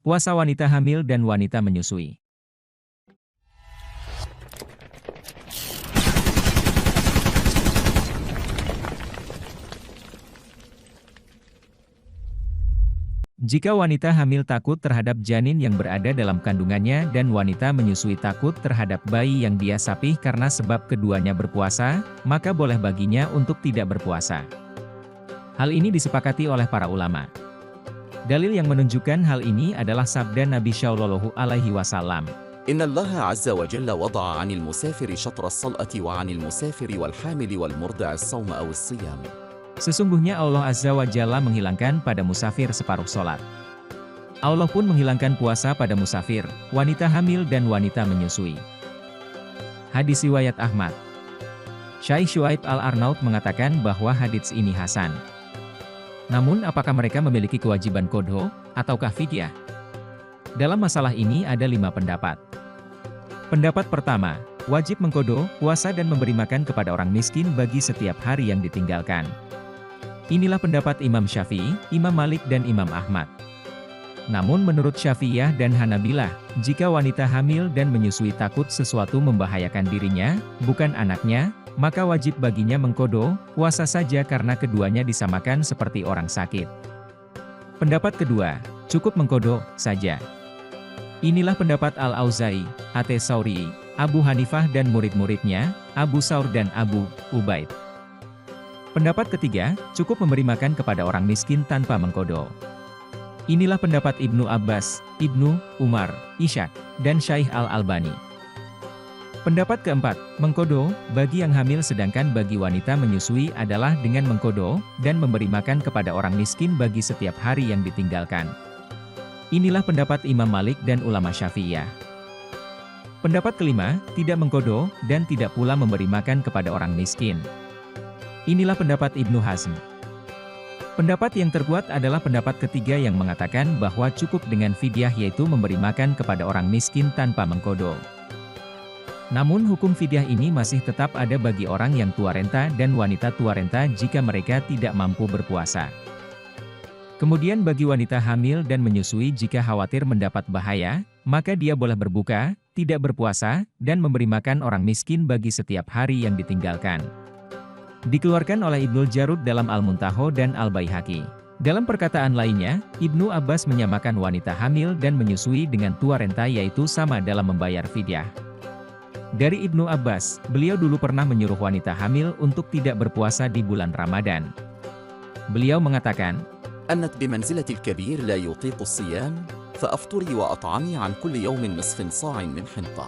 Puasa wanita hamil dan wanita menyusui. Jika wanita hamil takut terhadap janin yang berada dalam kandungannya dan wanita menyusui takut terhadap bayi yang dia sapih karena sebab keduanya berpuasa, maka boleh baginya untuk tidak berpuasa. Hal ini disepakati oleh para ulama. Dalil yang menunjukkan hal ini adalah sabda Nabi Shallallahu Alaihi Wasallam. إن الله عز وجل وضع عن المسافر شطر الصلأة وعن المسافر والحامل والمرضع الصوم أو الصيام. Sesungguhnya Allah Azza wa Jalla menghilangkan pada musafir separuh sholat. Allah pun menghilangkan puasa pada musafir, wanita hamil dan wanita menyusui. Hadis riwayat Ahmad. Syekh Syuaib Al-Arnaut mengatakan bahwa hadits ini hasan. Namun apakah mereka memiliki kewajiban qodho, ataukah fidyah? Dalam masalah ini ada 5 pendapat. Pendapat pertama, wajib mengqodho puasa dan memberi makan kepada orang miskin bagi setiap hari yang ditinggalkan. Inilah pendapat Imam Syafi'i, Imam Malik dan Imam Ahmad. Namun menurut Syafi'iyah dan Hanabilah, jika wanita hamil dan menyusui takut sesuatu membahayakan dirinya, bukan anaknya, maka wajib baginya mengqodho puasa saja karena keduanya disamakan seperti orang sakit. Pendapat kedua, cukup mengqodho saja. Inilah pendapat Al-Auza'i, At-Tsauri, Abu Hanifah dan murid-muridnya, Abu Saur dan Abu Ubaid. Pendapat ketiga, cukup memberi makan kepada orang miskin tanpa mengqodho. Inilah pendapat Ibnu Abbas, Ibnu Umar, Ishaq, dan Syekh Al-Albani. Pendapat keempat, mengqodho bagi yang hamil sedangkan bagi wanita menyusui adalah dengan mengqodho dan memberi makan kepada orang miskin bagi setiap hari yang ditinggalkan. Inilah pendapat Imam Malik dan ulama Syafi'iyah. Pendapat kelima, tidak mengqodho dan tidak pula memberi makan kepada orang miskin. Inilah pendapat Ibnu Hazm. Pendapat yang terkuat adalah pendapat ketiga yang mengatakan bahwa cukup dengan fidyah yaitu memberi makan kepada orang miskin tanpa mengqodho. Namun hukum fidyah ini masih tetap ada bagi orang yang tua renta dan wanita tua renta jika mereka tidak mampu berpuasa. Kemudian bagi wanita hamil dan menyusui jika khawatir mendapat bahaya, maka dia boleh berbuka, tidak berpuasa, dan memberi makan orang miskin bagi setiap hari yang ditinggalkan. Dikeluarkan oleh Ibnul Jarud dalam Al-Muntaho dan Al-Baihaqi. Dalam perkataan lainnya, Ibnu Abbas menyamakan wanita hamil dan menyusui dengan tua renta yaitu sama dalam membayar fidyah. Dari Ibnu Abbas, beliau dulu pernah menyuruh wanita hamil untuk tidak berpuasa di bulan Ramadan. Beliau mengatakan, أنت بمنزلة الكبير لا يطيق الصيام فأفطري وأطعمي عن كل يوم نصف صاع من حنطة.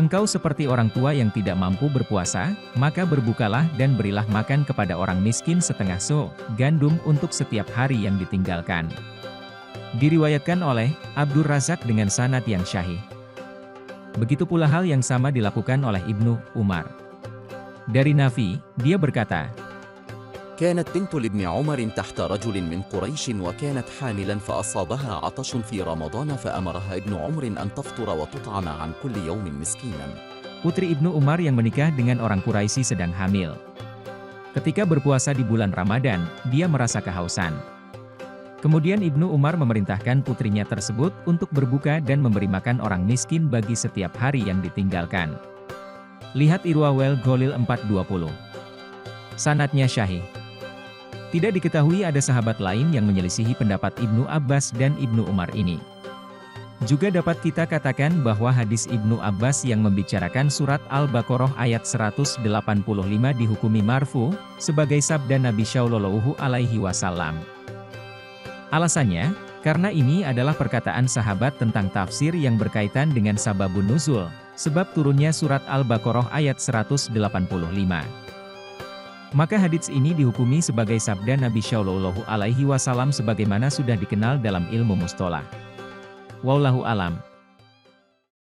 engkau seperti orang tua yang tidak mampu berpuasa, maka berbukalah dan berilah makan kepada orang miskin setengah so, gandum untuk setiap hari yang ditinggalkan. Diriwayatkan oleh Abdur Razak dengan sanad yang syahih. Begitu pula hal yang sama dilakukan oleh Ibnu Umar. Dari Nafi, dia berkata, كانت بنت لابن عمر تحت رجل من قريش وكانت حاملا فأصابها عطش في رمضان فأمرها ابن عمر أن تفطر وتطعم عن كل يوم مسكينا. Putri Ibnu Umar yang menikah dengan orang Quraisy sedang hamil. Ketika berpuasa di bulan Ramadan, dia merasa kehausan. Kemudian Ibnu Umar memerintahkan putrinya tersebut untuk berbuka dan memberi makan orang miskin bagi setiap hari yang ditinggalkan. Lihat Irwawel Gholil 420. Sanadnya syahih. Tidak diketahui ada sahabat lain yang menyelisihi pendapat Ibnu Abbas dan Ibnu Umar ini. Juga dapat kita katakan bahwa hadis Ibnu Abbas yang membicarakan surat Al-Baqarah ayat 185 dihukumi marfu, sebagai sabda Nabi Shallallahu Alaihi Wasallam. Alasannya, karena ini adalah perkataan sahabat tentang tafsir yang berkaitan dengan sababun nuzul, sebab turunnya surat Al-Baqarah ayat 185. Maka hadits ini dihukumi sebagai sabda Nabi Shallallahu Alaihi Wasallam sebagaimana sudah dikenal dalam ilmu mustolah. Wallahu alam.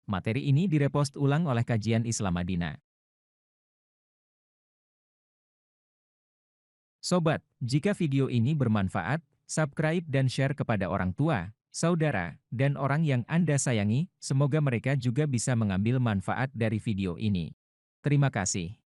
Materi ini direpost ulang oleh Kajian Islam Madinah. Sobat, jika video ini bermanfaat, subscribe dan share kepada orang tua, saudara, dan orang yang Anda sayangi, semoga mereka juga bisa mengambil manfaat dari video ini. Terima kasih.